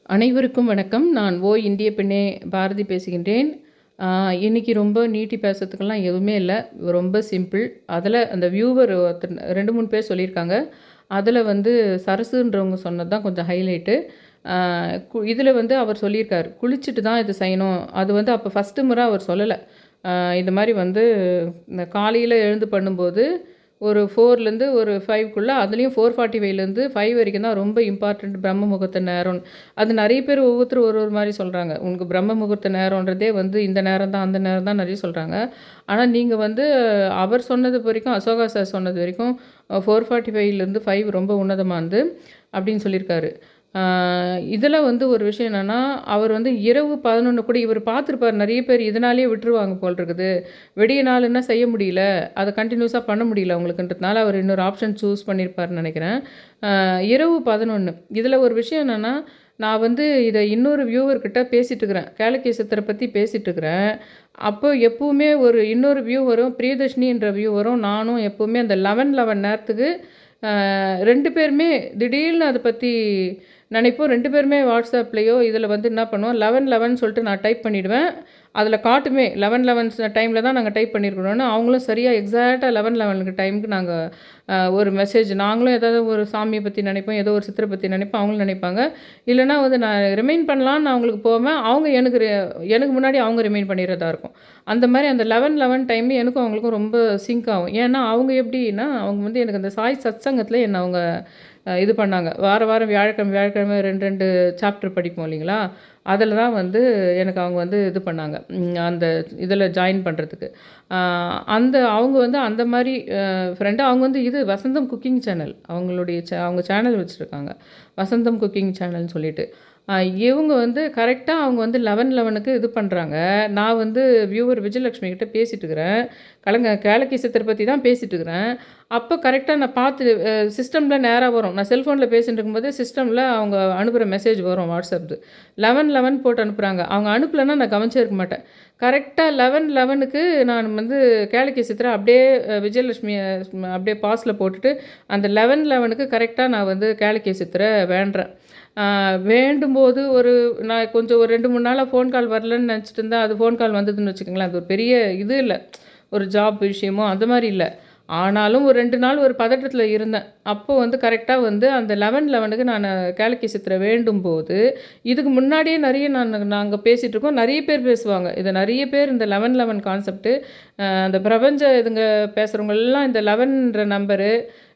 அனைவருக்கும் வணக்கம். நான் இந்திய பெண்ணே பாரதி பேசுகின்றேன். இன்னைக்கு ரொம்ப நீட்டி பேசுறதுக்கெல்லாம் எதுவுமே இல்ல. ரொம்ப சிம்பிள். அதில அந்த வியூவர் ஒருத்தர் 2, 3 பேர் சொல்லியிருக்காங்க. அதில வந்து சரசுன்றவங்க சொன்னது தான் கொஞ்சம் ஹைலைட்டு. ஆ இதில வந்து அவர் சொல்லியிருக்காரு. குளிச்சுட்டு தான் இது செய்யணும். அது வந்து அப்போ ஃபர்ஸ்ட்டு முறை அவர் சொல்லல. ஆ இந்த மாரி வந்து இந்த காலையில எழுந்து பண்ணும்போது ஒரு 4லேருந்து ஒரு 5க்குள்ள அதுலேயும் 4:45லேருந்து 5 வரைக்கும் தான் ரொம்ப இம்பார்ட்டன்ட் பிரம்ம முகூர்த்த நேரம். அது நெறைய பேர் ஒவ்வொருத்தரும் ஒரு ஒரு மாரி சொல்றாங்க. உனக்கு பிரம்ம முகூர்த்த நேரம்ன்றதே வந்து இந்த நேரம் தான், அந்த நேரம் தான் நெறைய சொல்றாங்க. ஆனா நீங்க வந்து அவர் சொன்னது வரைக்கும், அசோகா சார் சொன்னது வரைக்கும் 4:45லேருந்து 5 ரொம்ப உன்னதமானது அப்படின்னு சொல்லியிருக்காரு. இதில வந்து ஒரு விஷயம் என்னன்னா, அவர் வந்து இரவு 11 கூட இவர் பார்த்துருப்பார். நெறைய பேர் இதனாலேயே விட்டுருவாங்க போல இருக்குது. விடிய நாளுன்னா செய்ய முடியல. அத கன்டினியூஸா பண்ண முடியல அவங்களுக்குன்றதுனால, அவர் இன்னொரு ஆப்ஷன் சூஸ் பண்ணியிருப்பாருன்னு நெனைக்கிறேன். இரவு 11 இதில ஒரு விஷயம் என்னன்னா, நான் வந்து இத இன்னொரு வியூவர் கிட்ட பேசிட்டுருக்கிறேன். கேளகேசத்தர பத்தி பேசிட்டுருக்கிறேன். அப்போ எப்பவுமே ஒரு இன்னொரு வியூவரும், பிரியதர்ஷினின்ற வியூவரும், நானும் எப்பவுமே அந்த 11:11 நேரத்துக்கு 2 பேருமே திடீர்னு அத பத்தி நினைப்போம். 2 பேருமே WhatsAppலயோ இதில வந்து என்ன பண்ணுவோம், 11:11 சொல்லிட்டு நான் டைப் பண்ணிடுவேன். அதில காட்டுமே 11:11 டைமில தான் நாங்க டைப் பண்ணியிருக்கிறோன்னு. அவங்களும் சரியா எக்ஸாக்ட்டா 11:11 டைமுக்கு நாங்க ஒரு மெசேஜ் நாங்களும் ஏதாவது ஒரு சாமிய பத்தி நினைப்போம், ஏதோ ஒரு சித்தர பத்தி நினைப்போம், அவங்களும் நினைப்பாங்க. இல்லன்னா வந்து நான் ரிமைண்ட் பண்ணலான்னு நான் அவங்களுக்கு போவேன். அவங்க எனக்கு முன்னாடி அவங்க ரிமைண்ட் பண்ணிறதா இருக்கும். அந்த மாரி அந்த 11:11 டைம் எனக்கும் அவங்களுக்கும் ரொம்ப சிங்க் ஆகும். ஏன்னா, அவங்க எப்படின்னா, அவங்க வந்து எனக்கு அந்த சாய் சத்சங்கத்தில என்ன அவங்க இது பண்ணாங்க. வாரம் வாரம் வியாழக்கிழமை 2, 2 சாப்டர் படிப்போம் இல்லைங்களா? அதில தான் வந்து எனக்கு அவங்க வந்து இது பண்ணாங்க. அந்த இதில ஜாயின் பண்ணுறதுக்கு. அ அந்த அவங்க வந்து அந்த மாரி ஃப்ரெண்டு அவங்க வந்து இது வசந்தம் குக்கிங் சேனல். அவங்களுடைய அவங்க சேனல் வச்சுருக்காங்க. வசந்தம் குக்கிங் சேனல்னு சொல்லிட்டு. அ இவங்க வந்து கரெக்ட்டா அவங்க வந்து 11:11க்கு இது பண்றாங்க. நான் வந்து வியூவர் விஜயலட்சுமி கிட்ட பேசிட்டுருக்கிறேன். கேளக்கி பத்தி தான் பேசிட்டுருக்கிறேன். அப்போ கரெக்ட்டா நான் பார்த்து சிஸ்டம்ல நேரா வரும். நான் செல்ஃபோன்ல பேசிட்டு இருக்கும்போதே சிஸ்டம்ல அவங்க அனுப்புற மெசேஜ் வரும் வாட்ஸ்அப்து. 11:11 போட்டு அனுப்புறாங்க. அவங்க அனுப்பலன்னா நான் கவனிச்சே இருக்க மாட்டேன். கரெக்ட்டா 11:11க்கு நான் வந்து கேளக்கி சித்ரா அப்படியே விஜயலட்சுமிய அப்படியே பாஸ்ல போட்டுட்டு, அந்த 11:11க்கு கரெக்ட்டா நான் வந்து கேளக்கி சித்ர வேண்டுறேன். வேண்டும்போது நான் கொஞ்சம் ஒரு 2, 3 நாளா ஃபோன் கால் வரலன்னு நெனச்சுட்டு இருந்தேன். அது ஃபோன் கால் வந்ததுன்னு வச்சுக்கோங்களேன். அது ஒரு பெரிய இது இல்ல. ஒரு ஜாப் விஷயமோ அந்த மாரி இல்ல. ஆனாலும் ஒரு 2 நாள் ஒரு பதட்டத்தில இருந்தேன். அப்போ வந்து கரெக்ட்டா வந்து அந்த 11:11க்கு நானு கேளக்கி சித்ர வேண்டும்போது, இதுக்கு முன்னாடியே நெறைய நாங்க பேசிட்டுருக்கோம். நெறைய பேர் பேசுவாங்க. இத நெறைய பேர் இந்த 11:11 கான்செப்ட்டு அந்த பிரபஞ்ச இதுங்க பேசுறவங்க எல்லாம் இந்த 11ன்ற நம்பரு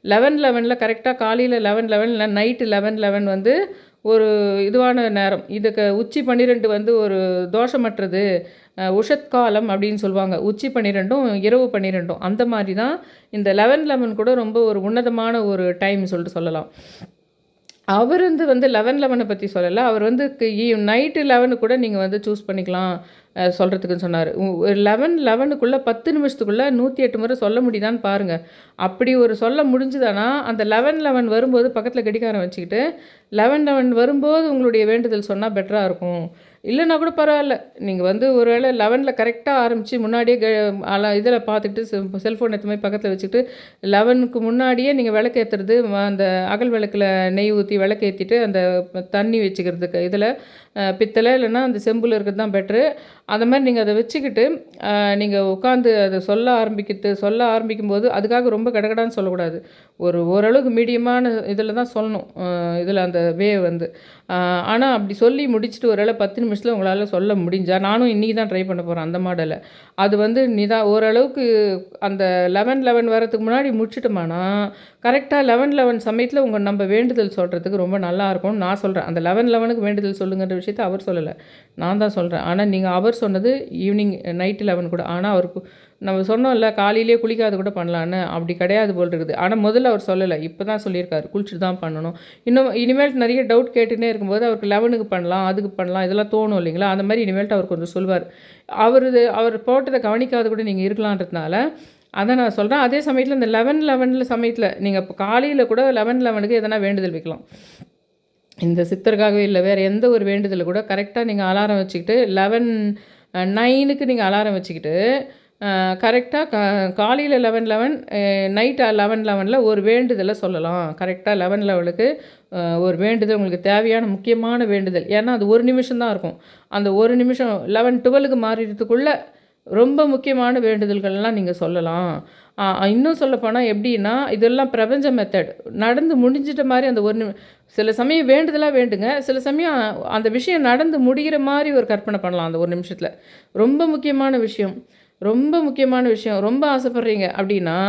11:11ல கரெக்ட்டா காலையில 11:11 இல்ல நைட்டு 11:11 வந்து ஒரு இதுவான நேரம். இதுக்கு உச்சி 12 வந்து ஒரு தோஷமற்றது. உஷத்காலம் அப்படின்னு சொல்லுவாங்க. உச்சி 12ம், இரவு 12ம். அந்த மாரி தான் இந்த 11:11 கூட ரொம்ப ஒரு உன்னதமான ஒரு டைம் சொல்லிட்டு சொல்லலாம். அவர் வந்து 11:11 பத்தி சொல்லல. அவர் வந்து நைட்டு 11 கூட நீங்க வந்து சூஸ் பண்ணிக்கலாம். சொல்றதுக்குன்னு சொன்னாரு. 11:11க்குள்ள 10 நிமிஷத்துக்குள்ள 108 முறை சொல்ல முடியுதான்னு பாருங்க. அப்படி ஒரு சொல்ல முடிஞ்சுதானா, அந்த 11:11 வரும்போது பக்கத்தில கடிகாரம் வச்சுக்கிட்டு, 11:11 வரும்போது உங்களுடைய வேண்டுதல் சொன்னா பெட்டரா இருக்கும். இல்லன்னா கூட பரவால்ல. நீங்க வந்து ஒரு வேள 11ல கரெக்ட்டா ஆரம்பிச்சு முன்னாடியே இதில பார்த்துக்கிட்டு செல்ஃபோன் எடுத்து போய் பக்கத்தில வச்சுக்கிட்டு 11க்கு முன்னாடியே நீங்க விளக்கேத்துறது, அந்த அகல் விளக்குல நெய் ஊத்தி விளக்கேத்திட்டு, அந்த தண்ணி வச்சுக்கிறதுக்கு இதில பித்தள இல்லன்னா அந்த செம்புல இருக்கிறது தான் பெட்டரு. அந்த மாரி நீங்க அத வச்சுக்கிட்டு, நீங்க உட்காந்து அத சொல்ல ஆரம்பிக்கும்போது, அதுக்காக ரொம்ப கடகடான்னு சொல்லக்கூடாது. ஓரளவுக்கு மீடியமான இதில தான் சொல்லணும். இதில அந்த வந்து. அ ஆனா அப்படி சொல்லி முடிச்சுட்டு ஒரு வேள 10 நிமிஷத்தில உங்களால சொல்ல முடிஞ்சா, நானும் இன்னைக்கு தான் ட்ரை பண்ண போறேன் அந்த மாடல. அது வந்து ஓரளவுக்கு அந்த 11:11 வரதுக்கு முன்னாடி முடிச்சுட்டோமானா, கரெக்ட்டா 11:11 சமயத்தில நம்ம வேண்டுதல் சொல்றதுக்கு ரொம்ப நல்லாயிருக்கும்னு நான் சொல்றேன். அந்த 11:11க்கு வேண்டுதல் சொல்லுங்கன்ற விஷயத்த அவர் சொல்லல. நான் தான் சொல்றேன். ஆனா நீங்க அவர் சொன்னது ஈவினிங் நைட் 11 கூட. ஆனா அவருக்கு நம்ம சொன்னோம்ல காலையிலேயே குளிக்காத கூட பண்ணலான்னு, அப்படி கிடையாது போல இருக்குது. ஆனா முதல்ல அவர் சொல்லல. இப்ப தான் சொல்லியிருக்காரு. குளிச்சுட்டு தான் பண்ணணும். இனிமேல்ட்டு நெறைய டவுட் கேட்டுன்னே இருக்கும்போது அவருக்கு 11க்கு பண்ணலாம், அதுக்கு பண்ணலாம் இதெல்லாம் தோணும் இல்லைங்களா? அந்த மாரி இனிமேல்ட்டு அவர் கொஞ்சம் சொல்லுவாரு. அவர் போட்டத கவனிக்காத கூட நீங்க இருக்கலான்றதுனால, அத நான் சொல்றேன். அதே சமயத்தில இந்த 11:11 சமயத்தில நீங்க இப்ப காலையில கூட 11:11க்கு எதனா வேண்டுதல் வைக்கலாம். இந்த சித்தருக்காகவே இல்ல. வேற எந்த ஒரு வேண்டுதல கூட கரெக்ட்டா நீங்க அலாரம் வச்சுக்கிட்டு 9க்கு நீங்க அலாரம் வச்சுக்கிட்டு, கரெக்டாக காலையில் 11:11 நைட் 11:11 ஒரு வேண்டுதலை சொல்லலாம். கரெக்டாக 11:11க்கு ஒரு வேண்டுதல் உங்களுக்கு தேவையான முக்கியமான வேண்டுதல். ஏன்னா அது ஒரு நிமிஷம் தான் இருக்கும். அந்த ஒரு நிமிஷம் 11:12க்கு மாறிடுறதுக்குள்ள ரொம்ப முக்கியமான வேண்டுதல்கள்லாம் நீங்கள் சொல்லலாம். இன்னும் சொல்லப்போனால் எப்படின்னா, இதெல்லாம் பிரபஞ்ச மெத்தட். நடந்து முடிஞ்சிட்ட மாதிரி அந்த ஒரு சில சமயம் வேண்டுதலாக வேண்டுங்க. சில சமயம் அந்த விஷயம் நடந்து முடிகிற மாதிரி ஒரு கற்பனை பண்ணலாம் அந்த ஒரு நிமிஷத்தில். ரொம்ப முக்கியமான விஷயம். ரொம்ப முக்கியமான விஷயம். ரொம்ப ஆசைப்படுறீங்க அப்படின்னா,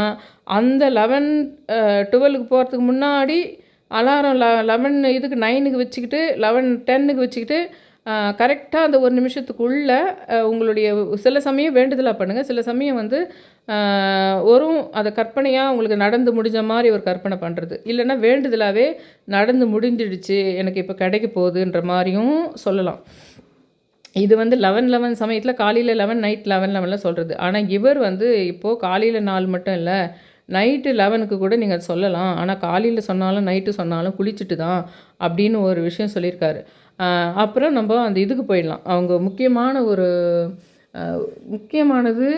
அந்த 12க்கு போகிறதுக்கு முன்னாடி அலாரம் 11 இதுக்கு 9க்கு வச்சுக்கிட்டு 11:10க்கு வச்சுக்கிட்டு கரெக்டாக அந்த ஒரு நிமிஷத்துக்குள்ள உங்களுடைய சில சமயம் வேண்டுதலாக பண்ணுங்கள். சில சமயம் வந்து வரும் அதை கற்பனையாக உங்களுக்கு நடந்து முடிஞ்ச மாதிரி ஒரு கற்பனை பண்ணுறது. இல்லைன்னா வேண்டுதலாகவே நடந்து முடிஞ்சிடுச்சு, எனக்கு இப்போ கிடைக்க போகுதுன்ற மாதிரியும் சொல்லலாம். இது வந்து 11:11 சமயத்தில் காலையில் 11 நைட் 11:11 சொல்கிறது. ஆனால் இவர் வந்து இப்போது காலையில் 4 மட்டும் இல்லை, நைட்டு 11க்கு கூட நீங்கள் சொல்லலாம். ஆனால் காலையில் சொன்னாலும் நைட்டு சொன்னாலும் குளிச்சுட்டு தான் அப்படின்னு ஒரு விஷயம் சொல்லியிருக்காரு. அப்புறம் நம்ம அந்த இதுக்கு போயிடலாம். அவங்க முக்கியமான ஒரு முக்கியமானது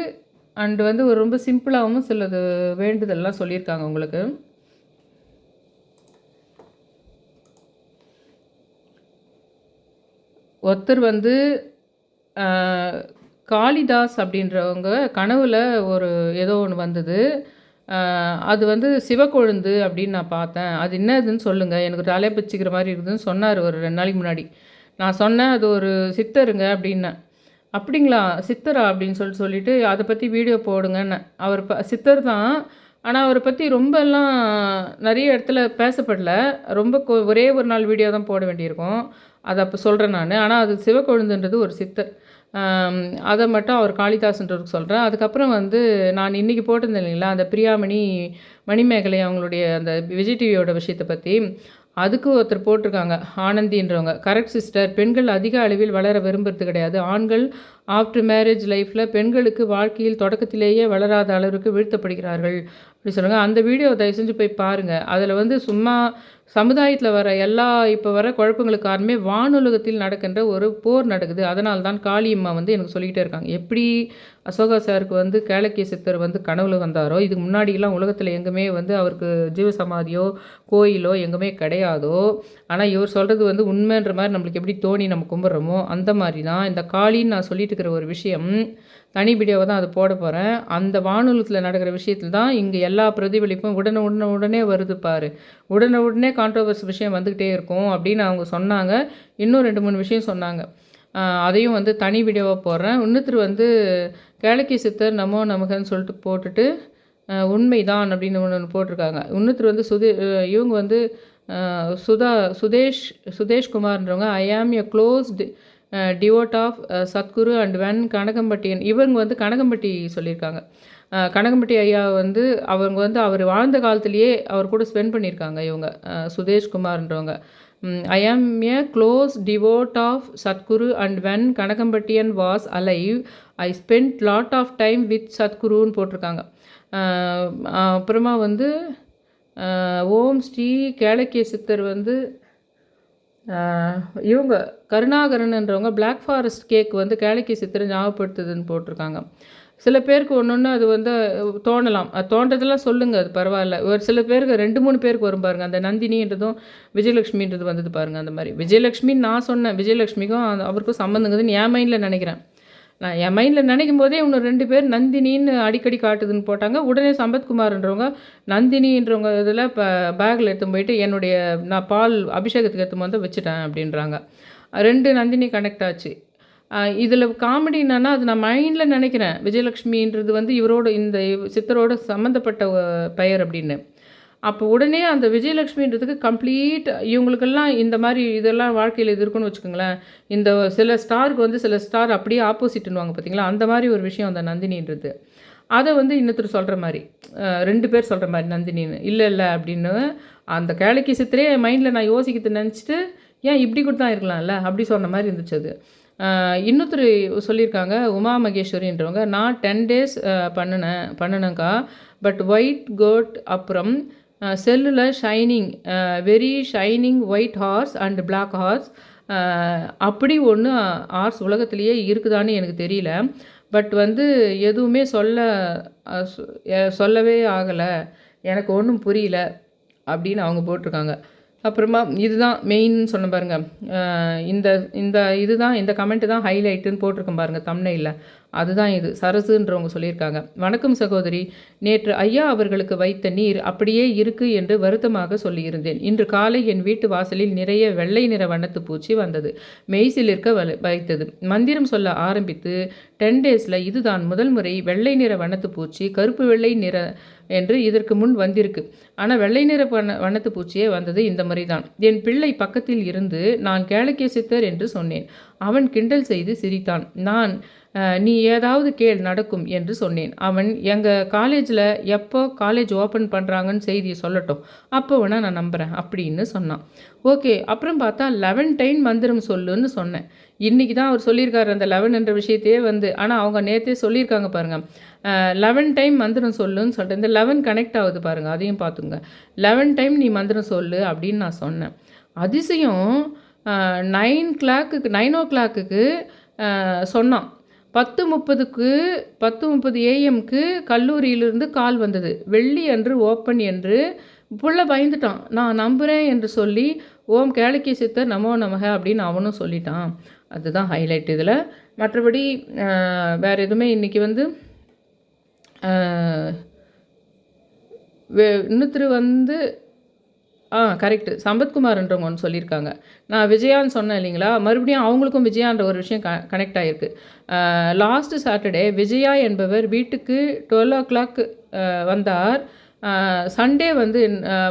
அண்டு வந்து ஒரு ரொம்ப சிம்பிளாகவும் சிலது வேண்டுதல்லாம் சொல்லியிருக்காங்க உங்களுக்கு. ஒருத்தர் வந்து காளிதாஸ் அப்படின்றவங்க கனவுல ஒரு ஏதோ ஒன்று வந்தது. அது வந்து சிவக்கொழுந்து அப்படின்னு நான் பார்த்தேன். அது என்னதுன்னு சொல்லுங்கள், எனக்கு தலை பிச்சுக்கிற மாதிரி இருக்குதுன்னு சொன்னார் ஒரு 2 நாளைக்கு முன்னாடி. நான் சொன்னேன் அது ஒரு சித்தருங்க அப்படின்னேன். அப்படிங்களா சித்தரா அப்படின்னு சொல்லிட்டு அதை பற்றி வீடியோ போடுங்கன்னு. அவர் சித்தர் தான். ஆனால் அவரை பற்றி ரொம்பலாம் நிறைய இடத்துல பேசப்படல. ரொம்ப ஒரே ஒரு நாள் வீடியோ தான் போட வேண்டியிருக்கும். அதை அப்போ சொல்கிறேன் நான். ஆனால் அது சிவக்கொழுந்துன்றது ஒரு சித்தர். அதை மட்டும் அவர் காளிதாஸ்ன்றவருக்கு சொல்கிறேன். அதுக்கப்புறம் வந்து நான் இன்றைக்கி போட்டிருந்தேன் இல்லைங்களா, அந்த பிரியாமணி மணிமேகலை அவங்களுடைய அந்த விஜய் டிவியோட விஷயத்தை பற்றி. அதுக்கு ஒருத்தர் போட்டிருக்காங்க ஆனந்தின்றவங்க. கரெக்ட் சிஸ்டர், பெண்கள் அதிக அளவில் வளர விரும்புறது கிடையாது. ஆண்கள் ஆஃப்டர் மேரேஜ் லைஃப்பில் பெண்களுக்கு வாழ்க்கையில் தொடக்கத்திலேயே வளராத அளவுக்கு வீழ்த்தப்படுகிறார்கள் அப்படி சொல்லுங்கள். அந்த வீடியோ தயவு செஞ்சு போய் பாருங்கள். அதில் வந்து சும்மா சமுதாயத்தில் வர இப்போ வர குழப்பங்களுக்கு காரணமே வானுலகத்தில் நடக்கின்ற ஒரு போர் நடக்குது. அதனால தான் காளியம்மா வந்து எனக்கு சொல்லிக்கிட்டே இருக்காங்க. எப்படி அசோகா சாருக்கு வந்து கேளக்கிய சித்தர் வந்து கனவுல வந்தாரோ, இதுக்கு முன்னாடியெல்லாம் உலகத்தில் எங்குமே வந்து அவருக்கு ஜீவசமாதியோ கோயிலோ எங்குமே கிடையாதோ, ஆனால் இவர் சொல்கிறது வந்து உண்மைன்ற மாதிரி நம்மளுக்கு எப்படி தோணி நம்ம கும்பிட்றோமோ அந்த மாதிரி தான் இந்த காளின்னு நான் சொல்லிட்டு இருக்கிற ஒரு விஷயம். தனி வீடியோவை தான் அதை போட போகிறேன். அந்த வானுலகத்தில் நடக்கிற விஷயத்தில் தான் இங்கே எல்லா பிரதிபலிப்பும் உடனே வருது பாரு. உடனே கான்ட்ரோவர்சி விஷயம் வந்துக்கிட்டே இருக்கும் அப்படின்னு அவங்க சொன்னாங்க. இன்னும் 2-3 விஷயம் சொன்னாங்க. அதையும் வந்து தனி வீடியோவாக போடுறேன். இன்னொருத்தர் வந்து கேளக்கி சித்தர் நமோ நமகன்னு சொல்லிட்டு போட்டுட்டு உண்மைதான் அப்படின்னு ஒன்று போட்டிருக்காங்க. இன்னொருத்தர் வந்து இவங்க வந்து சுதேஷ்குமார்ன்றவங்க I am a closed devotee of Sadhguru and when Kanagampattiyan. இவங்க வந்து கனகம்பட்டி சொல்லியிருக்காங்க. கனகம்பட்டி ஐயா வந்து அவங்க வந்து அவர் வாழ்ந்த காலத்திலேயே அவர் கூட ஸ்பெண்ட் பண்ணியிருக்காங்க இவங்க சுதேஷ்குமார்ன்றவங்க. I am a close devotee of Sadhguru and when Kanagampattiyan was alive I spend lot of time with சத்குருன்னு போட்டிருக்காங்க. அப்புறமா வந்து ஓம் ஸ்ரீ கேளக்கிய சித்தர் வந்து இவங்க கருணாகரன்ன்றவங்க பிளாக் ஃபாரஸ்ட் கேக் வந்து கேளக்கிய சித்தரை ஞாபகப்படுத்துதுன்னு போட்டிருக்காங்க. சில பேருக்கு ஒன்று அது வந்து தோணலாம். அது தோன்றதெல்லாம் சொல்லுங்கள், அது பரவாயில்ல. ஒரு சில பேருக்கு 2-3 பேருக்கு வரும் பாருங்கள். அந்த நந்தினின்றதும் விஜயலட்சுமின்றது வந்தது பாருங்கள். அந்த மாதிரி விஜயலட்சுமின்னு நான் சொன்னேன். விஜயலட்சுமிக்கும் அவருக்கும் சம்மந்தங்குதுன்னு என் மைண்டில் நினைக்கிறேன். நான் என் மைண்டில் நினைக்கும் போதே இன்னும் 2 பேர் நந்தினின்னு அடிக்கடி காட்டுதுன்னு போட்டாங்க. உடனே சம்பத்குமார்ன்றவங்க நந்தினின்றவங்க இதில் இப்போ பேக்கில் எடுத்து போயிட்டு என்னுடைய நான் பால் அபிஷேகத்துக்கு எடுத்து வந்து வச்சுட்டேன் அப்படின்றாங்க. 2 நந்தினி கனெக்ட் ஆச்சு. இதில் காமெடி என்னன்னா, அது நான் மைண்டில் நினைக்கிறேன் விஜயலட்சுமின்றது வந்து இவரோட இந்த சித்தரோட சம்மந்தப்பட்ட பெயர் அப்படின்னு. அப்போ உடனே அந்த விஜயலட்சுமின்றதுக்கு கம்ப்ளீட் இவங்களுக்கெல்லாம் இந்த மாதிரி இதெல்லாம் வாழ்க்கையில் இது இருக்குன்னு வச்சுக்கோங்களேன். இந்த சில ஸ்டாருக்கு வந்து சில ஸ்டார் அப்படியே ஆப்போசிட்டுன்னுவாங்க பார்த்தீங்களா, அந்த மாதிரி ஒரு விஷயம் அந்த நந்தினின்றது. அதை வந்து இன்னொருத்தர் சொல்கிற மாதிரி 2 பேர் சொல்கிற மாதிரி நந்தினின்னு இல்லை அப்படின்னு அந்த கேளக்கி சித்தரே மைண்டில் நான் யோசிக்கிறது நினச்சிட்டு ஏன் இப்படி கூட தான் இருக்கலாம்ல அப்படி சொன்ன மாதிரி இருந்துச்சு அது. இன்னொருத்தர் சொல்லியிருக்காங்க உமா மகேஸ்வரின்றவங்க, நான் 10 days பண்ணினேங்க்கா. பட் ஒயிட் கோட் அப்புறம் செல்லில் shining very shining white horse and black horse அப்படி ஒன்று ஹார்ஸ் உலகத்திலேயே இருக்குதான்னு எனக்கு தெரியல. பட் வந்து எதுவுமே சொல்லவே ஆகலை, எனக்கு ஒன்றும் புரியல அப்படின்னு அவங்க போட்டிருக்காங்க. அப்புறமா இதுதான் மெயின்னு சொன்னேன் பாருங்க. இந்த இந்த இதுதான் இந்த கமெண்ட்டு தான் ஹைலைட்டுன்னு போட்டிருக்கேன் பாருங்க தம்ப்நெயில்ல. அதுதான் இது. சரசுன்றவங்க சொல்லியிருக்காங்க. வணக்கம் சகோதரி. நேற்று ஐயா அவர்களுக்கு வைத்த நீர் அப்படியே இருக்கு என்று வருத்தமாக சொல்லியிருந்தேன். இன்று காலை என் வீட்டு வாசலில் நிறைய வெள்ளை நிற வண்ணத்து பூச்சி வந்தது. மெய்சிலிருக்க வைத்தது. மந்திரம் சொல்ல ஆரம்பித்து 10 டேஸில் இதுதான் முதல் முறை வெள்ளை நிற வண்ணத்து பூச்சி கருப்பு வெள்ளை நிற என்று இதற்கு முன் வந்திருக்கு. ஆனால் வெள்ளை நிற வண்ணத்து பூச்சியே வந்தது இந்த முறை தான். என் பிள்ளை பக்கத்தில் இருந்து நான் கேளக்கிய சித்தர் என்று சொன்னேன். அவன் கிண்டல் செய்து சிரித்தான். நான் நீ ஏதாவது கேள் நடக்கும் என்று சொன்னேன். அவன் எங்கள் காலேஜில் எப்போ காலேஜ் ஓப்பன் பண்ணுறாங்கன்னு செய்தியை சொல்லட்டும், அப்போ வேணால் நான் நம்புகிறேன் அப்படின்னு சொன்னான். ஓகே, அப்புறம் பார்த்தா 11 டைம் மந்திரம் சொல்லுன்னு சொன்னேன். இன்றைக்கி தான் அவர் சொல்லியிருக்காரு அந்த 11என்ற விஷயத்தையே ஆனால் அவங்க நேற்றே சொல்லியிருக்காங்க பாருங்கள். 11 டைம் மந்திரம் சொல்லுன்னு சொல்லிட்டு இந்த 11 கனெக்ட் ஆகுது பாருங்கள், அதையும் பார்த்துங்க. 11 டைம் நீ மந்திரம் சொல்லு அப்படின்னு நான் சொன்னேன். அதிசயம் 9 o'clock சொன்னான். 10:30 AM கல்லூரியிலிருந்து கால் வந்தது. வெள்ளி அன்று ஓப்பன் என்று. புள்ள பயந்துட்டான். நான் நம்புகிறேன் என்று சொல்லி ஓம் கேளக்கிய சித்தர் நமோ நமக அப்படின்னு அவனும் சொல்லிட்டான். அதுதான் ஹைலைட் இதில். மற்றபடி வேறு எதுவுமே இன்றைக்கி வந்து இன்னொருத்தர் வந்து கரெக்டு சம்பத்குமார்ன்றவங்க ஒன்று சொல்லியிருக்காங்க. நான் விஜயான்னு சொன்னேன் இல்லைங்களா, மறுபடியும் அவங்களுக்கும் விஜயான்ற ஒரு விஷயம் கனெக்ட் ஆகிருக்கு. லாஸ்ட்டு சாட்டர்டே விஜயா என்பவர் வீட்டுக்கு 12 o'clock வந்தார். சண்டே வந்து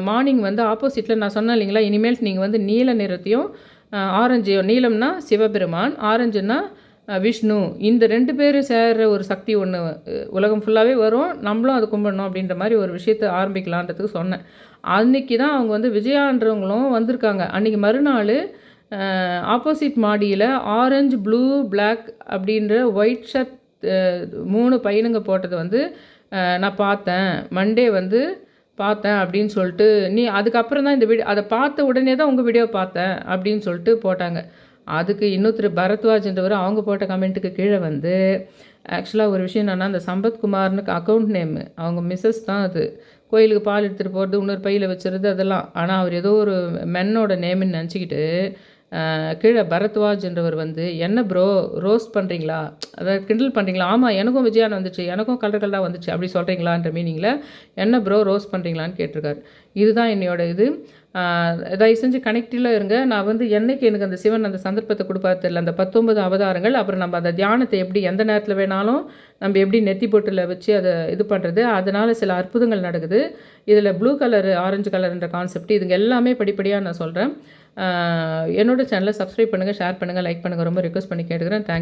மார்னிங் வந்து ஆப்போசிட்டில் நான் சொன்னேன் இல்லைங்களா, இனிமேல் நீங்கள் வந்து நீல நிறத்தையும் ஆரஞ்சையும், நீலம்னா சிவபெருமான், ஆரஞ்சுன்னா விஷ்ணு, இந்த 2 பேரும் சேர்கிற ஒரு சக்தி ஒன்று உலகம் ஃபுல்லாகவே வரும், நம்மளும் அதை கும்பிடணும் அப்படின்ற மாதிரி ஒரு விஷயத்தை ஆரம்பிக்கலான்றதுக்கு சொன்னேன். அன்றைக்கி தான் அவங்க வந்து விஜயான்றவங்களும் வந்திருக்காங்க. அன்றைக்கி மறுநாள் ஆப்போசிட் மாடியில் ஆரஞ்சு ப்ளூ பிளாக் அப்படின்ற ஒயிட் ஷர்ட் 3 பையனுங்க போட்டதை வந்து நான் பார்த்தேன். மண்டே வந்து பார்த்தேன் அப்படின்னு சொல்லிட்டு, நீ அதுக்கப்புறம் தான் இந்த வீடியோ அதை பார்த்த உடனே தான் உங்கள் வீடியோ பார்த்தேன் அப்படின்னு சொல்லிட்டு போட்டாங்க. அதுக்கு இன்னொருத்தர் பரத்வாஜ்ன்றவர் அவங்க போட்ட கமெண்ட்டுக்கு கீழே வந்து ஆக்சுவலாக ஒரு விஷயம் என்னென்னா, அந்த சம்பத்குமார்னுக்கு அக்கௌண்ட் நேமு அவங்க மிஸ்ஸஸ் தான் அது. கோயிலுக்கு பால் எடுத்துகிட்டு போகிறது, இன்னொரு பையில் வச்சுருது அதெல்லாம். ஆனால் அவர் ஏதோ ஒரு மென்னோட நேம்னு நினச்சிக்கிட்டு கீழே பரத்வாஜ்ன்றவர் வந்து என்ன ப்ரோ ரோஸ்ட் பண்ணுறீங்களா, அதாவது கிண்டல் பண்ணுறீங்களா, ஆமாம் எனக்கும் விஜயான் வந்துச்சு, எனக்கும் கலர் வந்துச்சு அப்படி சொல்கிறீங்களான்ற மீனிங்கில் என்ன ப்ரோ ரோஸ்ட் பண்ணுறீங்களான்னு கேட்டிருக்காரு. இதுதான் என்னோட இது. தயவு செஞ்சு கனெக்டில் இருங்க. நான் வந்து என்னைக்கு எனக்கு அந்த சிவன் அந்த சந்தர்ப்பத்தை கொடுப்பாரு தெரியல, அந்த 19 அவதாரங்கள், அப்புறம் நம்ம அந்த தியானத்தை எப்படி எந்த நேரத்தில் வேணாலும் நம்ம எப்படி நெத்தி பொட்டில் வச்சு அதை இது பண்ணுறது, அதனால் சில அற்புதங்கள் நடக்குது. இதில் ப்ளூ கலர் ஆரஞ்சு கலர்ன்ற கான்செப்ட் இதுங்க எல்லாமே படிப்படியாக நான் சொல்கிறேன். என்னோடய சேனலை சப்ஸ்கிரைப் பண்ணுங்கள், ஷேர் பண்ணுங்கள், லைக் பண்ணுங்கள், ரொம்ப ரிக்வெஸ்ட் பண்ணி கேட்டுக்கிறேன். தேங்க்ஸ்.